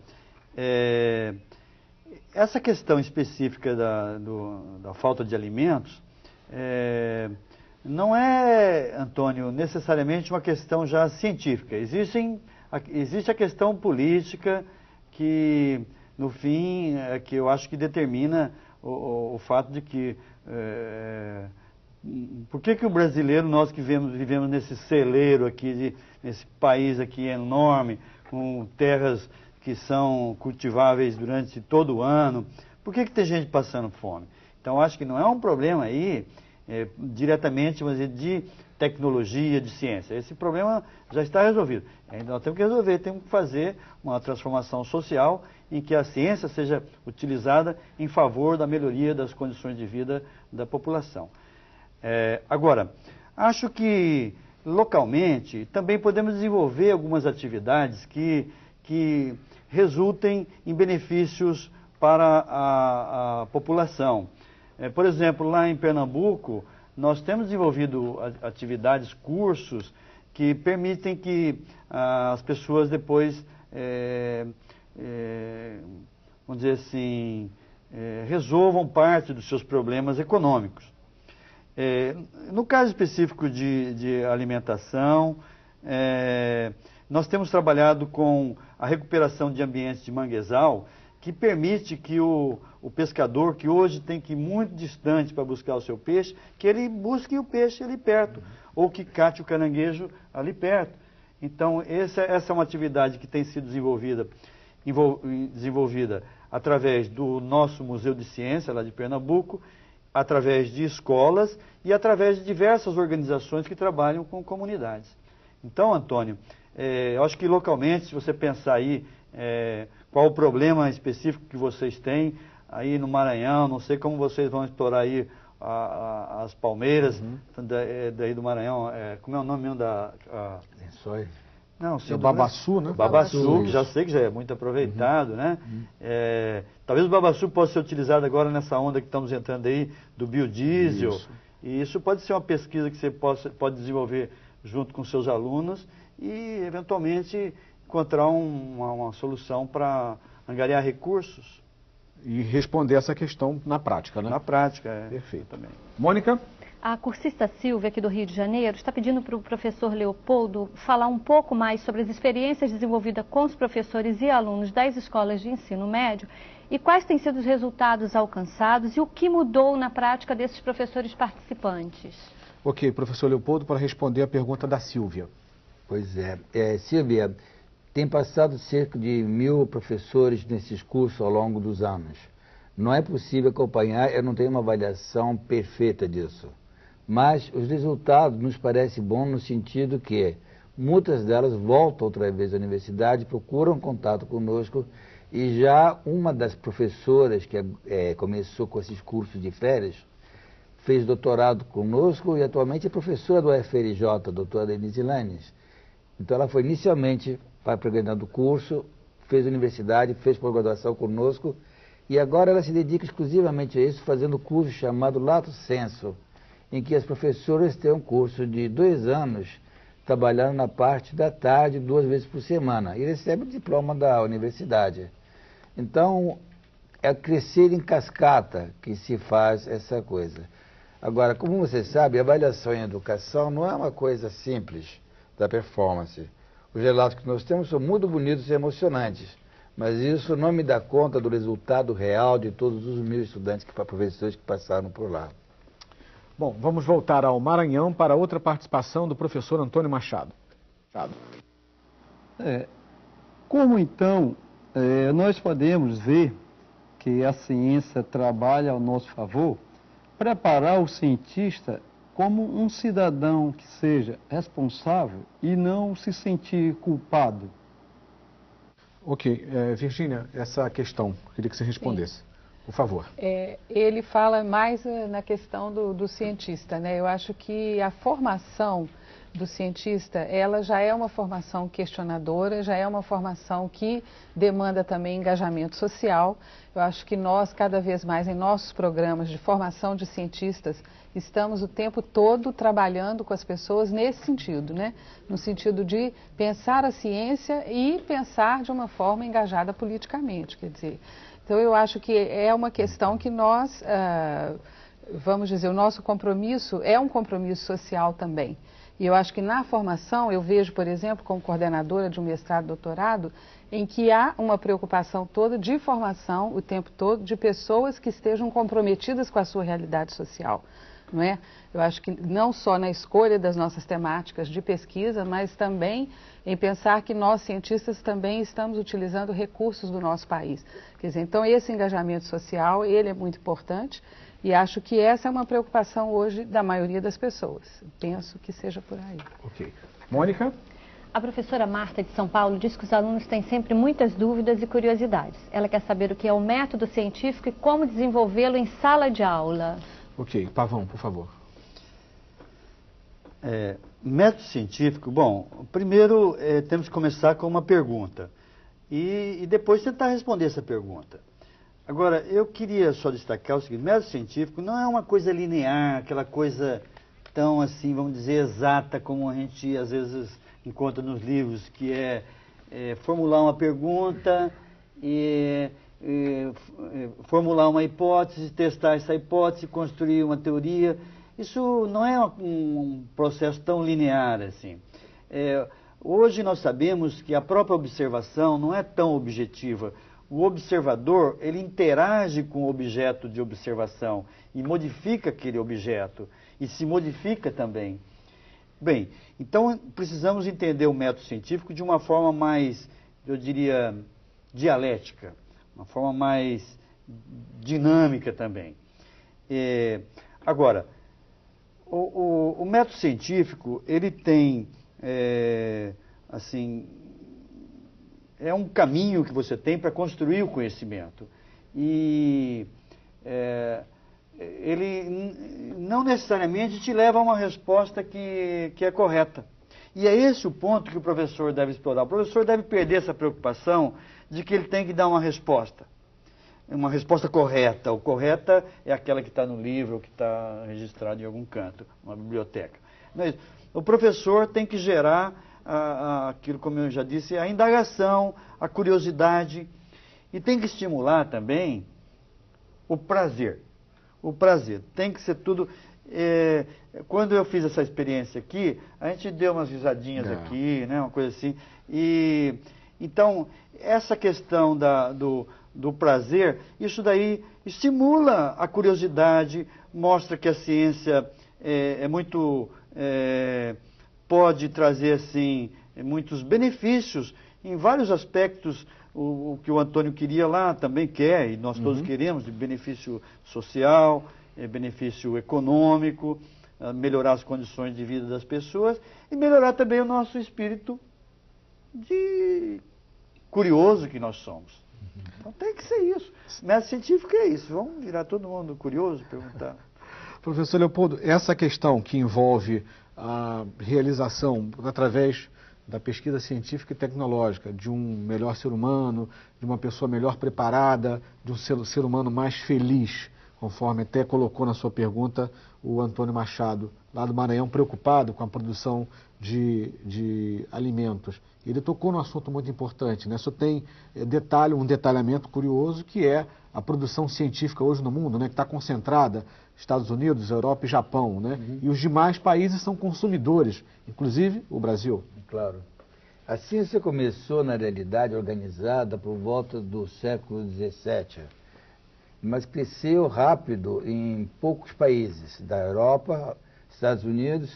[SPEAKER 11] essa questão específica da falta de alimentos não é, Antônio, necessariamente uma questão já científica. Existe a questão política que, no fim, que eu acho que determina o fato de que por que o brasileiro, nós que vivemos nesse celeiro aqui, nesse país aqui enorme, com terras que são cultiváveis durante todo o ano, por que tem gente passando fome? Então, acho que não é um problema aí diretamente, vamos dizer, de tecnologia, de ciência. Esse problema já está resolvido. Ainda nós temos que resolver, temos que fazer uma transformação social em que a ciência seja utilizada em favor da melhoria das condições de vida da população. Agora, acho que localmente também podemos desenvolver algumas atividades que que resultem em benefícios para a população. Por exemplo, lá em Pernambuco, nós temos desenvolvido atividades, cursos, que permitem que as pessoas depois, vamos dizer assim, resolvam parte dos seus problemas econômicos. No caso específico de alimentação, nós temos trabalhado com a recuperação de ambientes de manguezal, que permite que o pescador, que hoje tem que ir muito distante para buscar o seu peixe, que ele busque o peixe ali perto, ou que cate o caranguejo ali perto. Então, essa é uma atividade que tem sido desenvolvida através do nosso Museu de Ciência, lá de Pernambuco, através de escolas e através de diversas organizações que trabalham com comunidades. Então, Antônio, eu acho que localmente, se você pensar aí qual o problema específico que vocês têm aí no Maranhão, não sei como vocês vão explorar aí as palmeiras daí do Maranhão, como é o nome mesmo da...
[SPEAKER 15] Lençóis.
[SPEAKER 11] Não,
[SPEAKER 1] o babaçu, né?
[SPEAKER 11] O babaçu, que já sei que já é muito aproveitado, né? Talvez o babaçu possa ser utilizado agora nessa onda que estamos entrando aí, do biodiesel. Isso. E isso pode ser uma pesquisa que você pode desenvolver junto com seus alunos e, eventualmente, encontrar uma solução para angariar recursos.
[SPEAKER 1] E responder essa questão na prática, né?
[SPEAKER 11] Na prática,
[SPEAKER 1] Perfeito.
[SPEAKER 11] Também.
[SPEAKER 1] Mônica?
[SPEAKER 14] A cursista Silvia, aqui do Rio de Janeiro, está pedindo para o professor Leopoldo falar um pouco mais sobre as experiências desenvolvidas com os professores e alunos das escolas de ensino médio e quais têm sido os resultados alcançados e o que mudou na prática desses professores participantes.
[SPEAKER 1] Ok, professor Leopoldo, para responder a pergunta da Silvia.
[SPEAKER 3] Pois é. Silvia, tem passado cerca de 1000 professores nesses cursos ao longo dos anos. Não é possível acompanhar, eu não tenho uma avaliação perfeita disso. Mas os resultados nos parecem bons no sentido que muitas delas voltam outra vez à universidade, procuram contato conosco e já uma das professoras que começou com esses cursos de férias fez doutorado conosco e atualmente é professora do UFRJ, a doutora Denise Lanes. Então ela foi inicialmente para programa do curso, fez universidade, fez pós-graduação conosco e agora ela se dedica exclusivamente a isso, fazendo um curso chamado Lato Senso, em que as professoras têm um curso de 2 anos, trabalhando na parte da tarde, 2 vezes por semana, e recebem o diploma da universidade. Então, é crescer em cascata que se faz essa coisa. Agora, como você sabe, a avaliação em educação não é uma coisa simples da performance. Os relatos que nós temos são muito bonitos e emocionantes, mas isso não me dá conta do resultado real de todos os 1000 estudantes, professores que passaram por lá.
[SPEAKER 1] Bom, vamos voltar ao Maranhão para outra participação do professor Antônio Machado.
[SPEAKER 20] Como então nós podemos ver que a ciência trabalha ao nosso favor, preparar o cientista como um cidadão que seja responsável e não se sentir culpado?
[SPEAKER 1] Ok, Virgínia, essa questão, queria que você respondesse. Sim. Por favor.
[SPEAKER 10] Ele fala mais na questão do cientista, né? Eu acho que a formação do cientista, ela já é uma formação questionadora, já é uma formação que demanda também engajamento social. Eu acho que nós, cada vez mais, em nossos programas de formação de cientistas, estamos o tempo todo trabalhando com as pessoas nesse sentido, né? No sentido de pensar a ciência e pensar de uma forma engajada politicamente, quer dizer... Então, eu acho que é uma questão que nós, vamos dizer, o nosso compromisso é um compromisso social também. E eu acho que na formação, eu vejo, por exemplo, como coordenadora de um mestrado e doutorado, em que há uma preocupação toda de formação o tempo todo de pessoas que estejam comprometidas com a sua realidade social. Não é? Eu acho que não só na escolha das nossas temáticas de pesquisa, mas também em pensar que nós, cientistas, também estamos utilizando recursos do nosso país. Quer dizer, então, esse engajamento social, ele é muito importante e acho que essa é uma preocupação hoje da maioria das pessoas. Penso que seja por aí.
[SPEAKER 1] Ok. Mônica?
[SPEAKER 14] A professora Marta, de São Paulo, diz que os alunos têm sempre muitas dúvidas e curiosidades. Ela quer saber o que é o método científico e como desenvolvê-lo em sala de aula.
[SPEAKER 1] Ok. Pavão, por favor.
[SPEAKER 11] Método científico, bom, primeiro temos que começar com uma pergunta. e depois tentar responder essa pergunta. Agora, eu queria só destacar o seguinte: método científico não é uma coisa linear, aquela coisa tão assim, vamos dizer, exata como a gente às vezes encontra nos livros, que é formular uma pergunta formular uma hipótese, testar essa hipótese, construir uma teoria. Isso não é um processo tão linear assim. Hoje nós sabemos que a própria observação não é tão objetiva. O observador, ele interage com o objeto de observação e modifica aquele objeto e se modifica também. Bem, então precisamos entender o método científico de uma forma mais, eu diria, dialética, uma forma mais dinâmica também. Agora, o método científico, ele tem, assim, é um caminho que você tem para construir o conhecimento. E ele não necessariamente te leva a uma resposta que é correta. E é esse o ponto que o professor deve explorar. O professor deve perder essa preocupação de que ele tem que dar uma resposta correta. O correta é aquela que está no livro, ou que está registrada em algum canto, uma biblioteca. Mas o professor tem que gerar aquilo, como eu já disse, a indagação, a curiosidade, e tem que estimular também o prazer. O prazer tem que ser tudo. Quando eu fiz essa experiência aqui, a gente deu umas risadinhas aqui, né, uma coisa assim. E então essa questão do prazer, isso daí estimula a curiosidade, mostra que a ciência pode trazer assim muitos benefícios em vários aspectos. O que o Antônio queria lá também quer, e nós todos queremos, de benefício social, benefício econômico, melhorar as condições de vida das pessoas e melhorar também o nosso espírito de curioso que nós somos. Então tem que ser isso. Método científico é isso. Vamos virar todo mundo curioso, perguntar.
[SPEAKER 1] Professor Leopoldo, essa questão que envolve a realização através da pesquisa científica e tecnológica de um melhor ser humano, de uma pessoa melhor preparada, de um ser humano mais feliz, conforme até colocou na sua pergunta o Antônio Machado, lá do Maranhão, preocupado com a produção de alimentos. Ele tocou num assunto muito importante, né? Só tem um detalhamento curioso, que é a produção científica hoje no mundo, né? Que está concentrada Estados Unidos, Europa e Japão, né? E os demais países são consumidores, inclusive o Brasil.
[SPEAKER 3] Claro. A ciência começou, na realidade, organizada por volta do século XVII, mas cresceu rápido em poucos países, da Europa, Estados Unidos,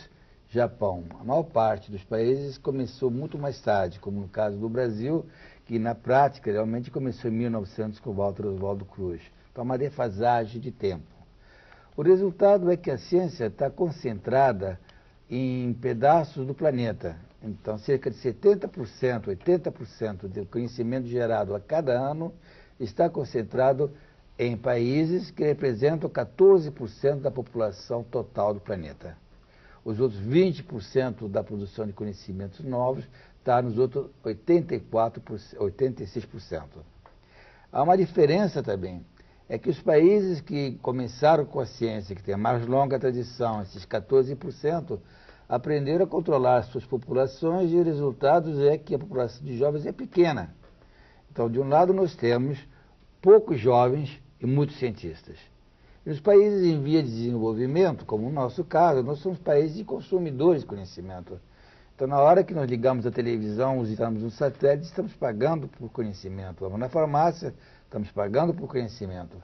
[SPEAKER 3] Japão. A maior parte dos países começou muito mais tarde, como no caso do Brasil, que na prática realmente começou em 1900 com Walter Oswaldo Cruz. Então, uma defasagem de tempo. O resultado é que a ciência está concentrada em pedaços do planeta. Então, cerca de 70%, 80% do conhecimento gerado a cada ano está concentrado em países que representam 14% da população total do planeta. Os outros 20% da produção de conhecimentos novos está nos outros 86%. Há uma diferença também, é que os países que começaram com a ciência, que tem a mais longa tradição, esses 14%, aprenderam a controlar as suas populações e o resultado é que a população de jovens é pequena. Então, de um lado, nós temos poucos jovens e muitos cientistas. E nos países em via de desenvolvimento, como o nosso caso, nós somos países de consumidores de conhecimento. Então, na hora que nós ligamos a televisão, usamos um satélite, estamos pagando por conhecimento. Vamos na farmácia, estamos pagando por conhecimento.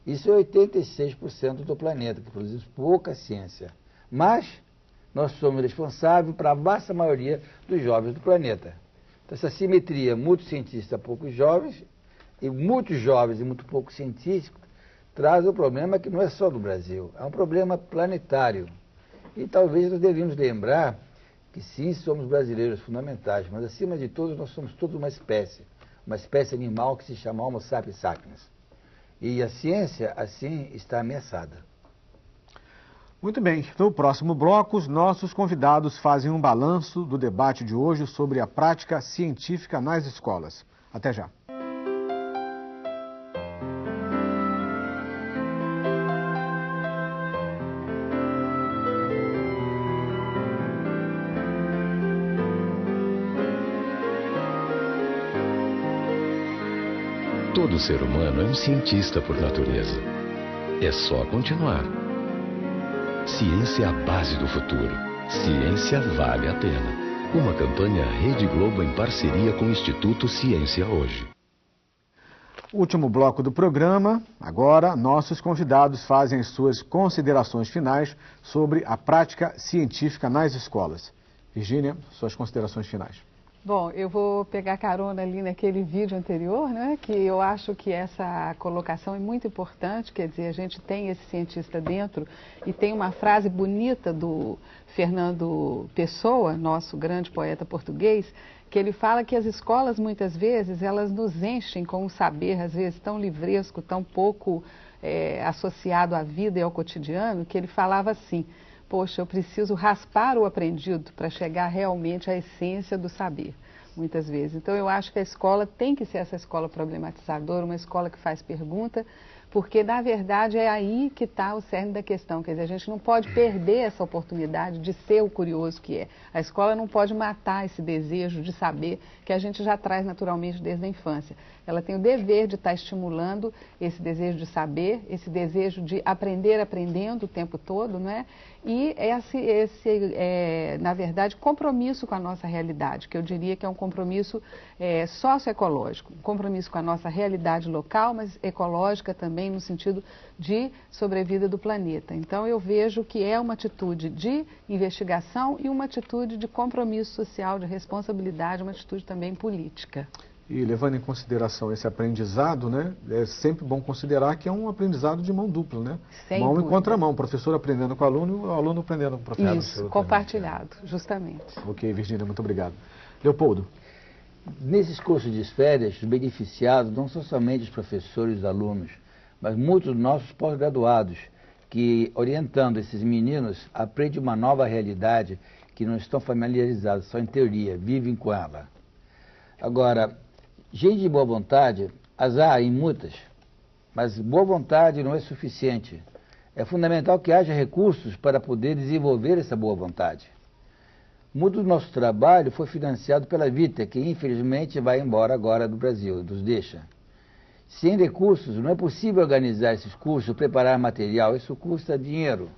[SPEAKER 3] Isso é 86% do planeta, que produz pouca ciência. Mas nós somos responsáveis para a vasta maioria dos jovens do planeta. Então, essa simetria, muitos cientistas, poucos jovens, e muitos jovens e muito poucos científicos, traz o problema que não é só do Brasil, é um problema planetário. E talvez nós devemos lembrar que sim, somos brasileiros fundamentais, mas acima de tudo nós somos todos uma espécie animal que se chama Homo sapiens sapiens. E a ciência, assim, está ameaçada.
[SPEAKER 1] Muito bem, no próximo bloco, os nossos convidados fazem um balanço do debate de hoje sobre a prática científica nas escolas. Até já.
[SPEAKER 21] Todo ser humano é um cientista por natureza. É só continuar. Ciência é a base do futuro. Ciência vale a pena. Uma campanha Rede Globo em parceria com o Instituto Ciência Hoje.
[SPEAKER 1] Último bloco do programa. Agora, nossos convidados fazem as suas considerações finais sobre a prática científica nas escolas. Virgínia, suas considerações finais.
[SPEAKER 10] Bom, eu vou pegar carona ali naquele vídeo anterior, né, que eu acho que essa colocação é muito importante, quer dizer, a gente tem esse cientista dentro e tem uma frase bonita do Fernando Pessoa, nosso grande poeta português, que ele fala que as escolas muitas vezes elas nos enchem com um saber, às vezes tão livresco, tão pouco associado à vida e ao cotidiano, que ele falava assim: poxa, eu preciso raspar o aprendido para chegar realmente à essência do saber, muitas vezes. Então, eu acho que a escola tem que ser essa escola problematizadora, uma escola que faz pergunta, porque, na verdade, é aí que está o cerne da questão. Quer dizer, a gente não pode perder essa oportunidade de ser o curioso que é. A escola não pode matar esse desejo de saber que a gente já traz naturalmente desde a infância. Ela tem o dever de estar estimulando esse desejo de saber, esse desejo de aprender aprendendo o tempo todo, não é? E na verdade, compromisso com a nossa realidade, que eu diria que é um compromisso socioecológico, um compromisso com a nossa realidade local, mas ecológica também no sentido de sobrevida do planeta. Então, eu vejo que é uma atitude de investigação e uma atitude de compromisso social, de responsabilidade, uma atitude também política.
[SPEAKER 1] E levando em consideração esse aprendizado, né, é sempre bom considerar que é um aprendizado de mão dupla, né?
[SPEAKER 10] Sem
[SPEAKER 1] mão
[SPEAKER 10] dúvida.
[SPEAKER 1] em contramão, o professor aprendendo com o aluno aprendendo com o professor.
[SPEAKER 10] Isso, compartilhado, justamente.
[SPEAKER 1] Ok, Virgínia, muito obrigado. Leopoldo.
[SPEAKER 3] Nesses cursos de férias, os beneficiados não são somente os professores e os alunos, mas muitos dos nossos pós-graduados, que, orientando esses meninos, aprendem uma nova realidade que não estão familiarizados, só em teoria, vivem com ela. Agora, gente de boa vontade, as há em muitas, mas boa vontade não é suficiente. É fundamental que haja recursos para poder desenvolver essa boa vontade. Muito do nosso trabalho foi financiado pela Vita, que infelizmente vai embora agora do Brasil, nos deixa. Sem recursos, não é possível organizar esses cursos, preparar material, isso custa dinheiro.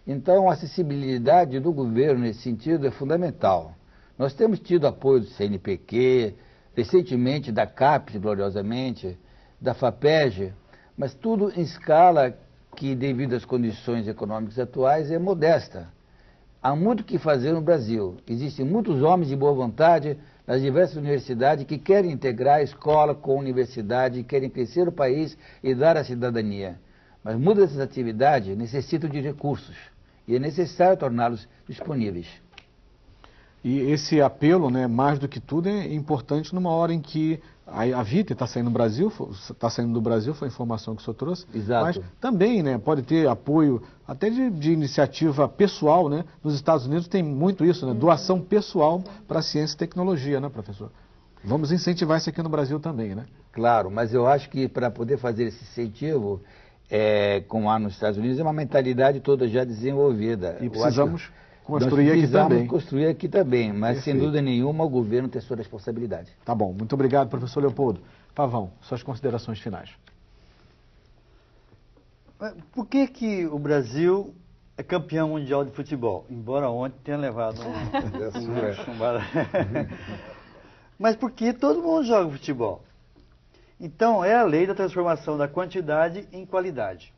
[SPEAKER 3] Então, a acessibilidade do governo nesse sentido é fundamental. Nós temos tido apoio do CNPq, recentemente da CAPES, gloriosamente, da FAPEG, mas tudo em escala que, devido às condições econômicas atuais, é modesta. Há muito o que fazer no Brasil. Existem muitos homens de boa vontade nas diversas universidades que querem integrar a escola com a universidade, querem crescer o país e dar a cidadania. Mas muitas dessas atividades necessitam de recursos e é necessário torná-los disponíveis.
[SPEAKER 1] E esse apelo, né, mais do que tudo, é importante numa hora em que a Vita está saindo do Brasil, foi a informação que o senhor trouxe.
[SPEAKER 3] Exato.
[SPEAKER 1] Mas também, né, pode ter apoio até de iniciativa pessoal, né? Nos Estados Unidos tem muito isso, né? Doação pessoal para ciência e tecnologia, né, professor? Vamos incentivar isso aqui no Brasil também, né?
[SPEAKER 3] Claro, mas eu acho que para poder fazer esse incentivo, como há nos Estados Unidos, é uma mentalidade toda já desenvolvida.
[SPEAKER 1] E precisamos construir aqui também,
[SPEAKER 3] mas
[SPEAKER 1] Perfeito.
[SPEAKER 3] Sem dúvida nenhuma o governo tem sua responsabilidade.
[SPEAKER 1] Tá bom, muito obrigado, professor Leopoldo. Pavão, suas considerações finais.
[SPEAKER 11] Por que o Brasil é campeão mundial de futebol? Embora ontem tenha levado Mas porque todo mundo joga futebol. Então, é a lei da transformação da quantidade em qualidade.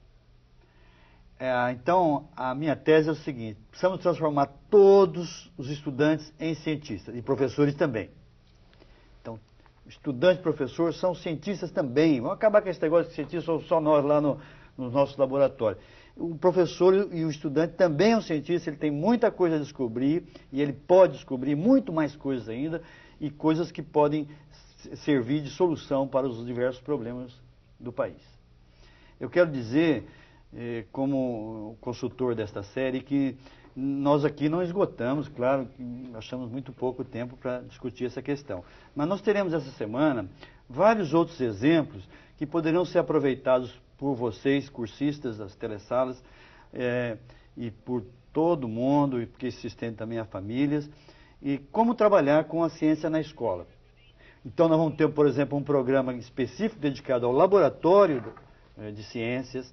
[SPEAKER 11] Então, a minha tese é o seguinte: precisamos transformar todos os estudantes em cientistas, e professores também. Então, estudante e professor são cientistas também. Vamos acabar com esse negócio de cientistas, somos só nós lá no nosso laboratório. O professor e o estudante também é um cientista, ele tem muita coisa a descobrir, e ele pode descobrir muito mais coisas ainda, e coisas que podem servir de solução para os diversos problemas do país. Eu quero dizer, como consultor desta série, que Nós aqui não esgotamos, claro, que achamos muito pouco tempo para discutir essa questão. Mas nós teremos essa semana vários outros exemplos que poderão ser aproveitados por vocês, cursistas das telesalas, e por todo mundo, e porque se estende também a famílias, e como trabalhar com a ciência na escola. Então nós vamos ter, por exemplo, um programa específico dedicado ao laboratório de ciências.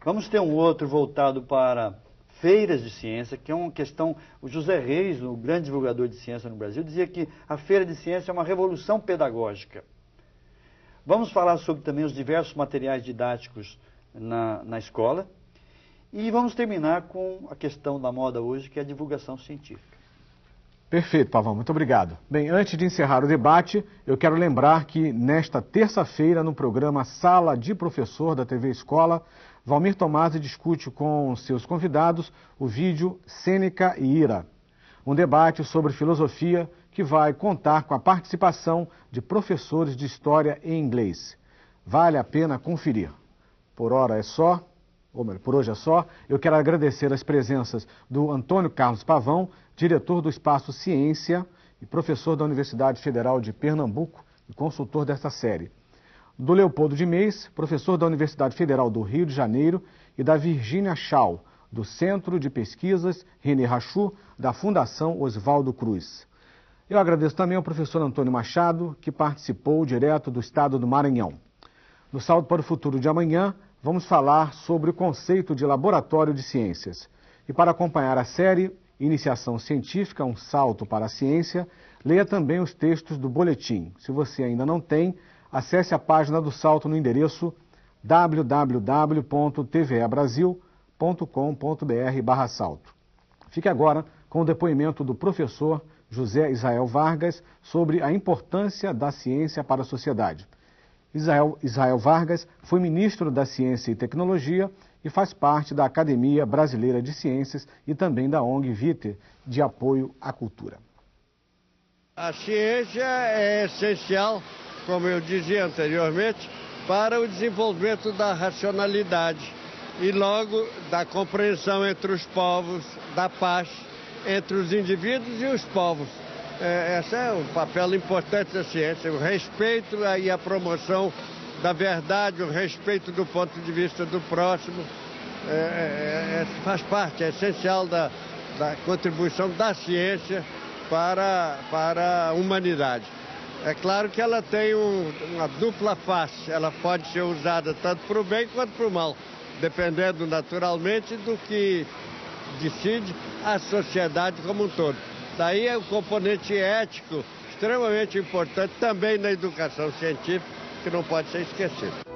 [SPEAKER 11] Vamos ter um outro voltado para feiras de ciência, que é uma questão... O José Reis, o grande divulgador de ciência no Brasil, dizia que a feira de ciência é uma revolução pedagógica. Vamos falar sobre também os diversos materiais didáticos na escola. E vamos terminar com a questão da moda hoje, que é a divulgação científica.
[SPEAKER 1] Perfeito, Pavão, muito obrigado. Bem, antes de encerrar o debate, eu quero lembrar que nesta terça-feira, no programa Sala de Professor da TV Escola, Valmir Tomasi discute com seus convidados o vídeo Sêneca e Ira, um debate sobre filosofia que vai contar com a participação de professores de história em inglês. Vale a pena conferir. Por hoje é só. Eu quero agradecer as presenças do Antônio Carlos Pavão, diretor do Espaço Ciência e professor da Universidade Federal de Pernambuco e consultor desta série. Do Leopoldo de Meis, professor da Universidade Federal do Rio de Janeiro, e da Virgínia Shaw, do Centro de Pesquisas René Rachou, da Fundação Oswaldo Cruz. Eu agradeço também ao professor Antônio Machado, que participou direto do estado do Maranhão. No Salto para o Futuro de amanhã, vamos falar sobre o conceito de laboratório de ciências. E para acompanhar a série Iniciação Científica, um salto para a ciência, leia também os textos do boletim. Se você ainda não tem, acesse a página do Salto no endereço www.tvabrasil.com.br/salto. Fique agora com o depoimento do professor José Israel Vargas sobre a importância da ciência para a sociedade. Israel Vargas foi ministro da Ciência e Tecnologia e faz parte da Academia Brasileira de Ciências e também da ONG Viter, de apoio à cultura.
[SPEAKER 4] A ciência é essencial, como eu dizia anteriormente, para o desenvolvimento da racionalidade e logo da compreensão entre os povos, da paz entre os indivíduos e os povos. Esse é um papel importante da ciência, o respeito e a promoção da verdade, o respeito do ponto de vista do próximo, faz parte, é essencial da contribuição da ciência para a humanidade. É claro que ela tem uma dupla face, ela pode ser usada tanto para o bem quanto para o mal, dependendo naturalmente do que decide a sociedade como um todo. Daí é o componente ético extremamente importante também na educação científica, que não pode ser esquecido.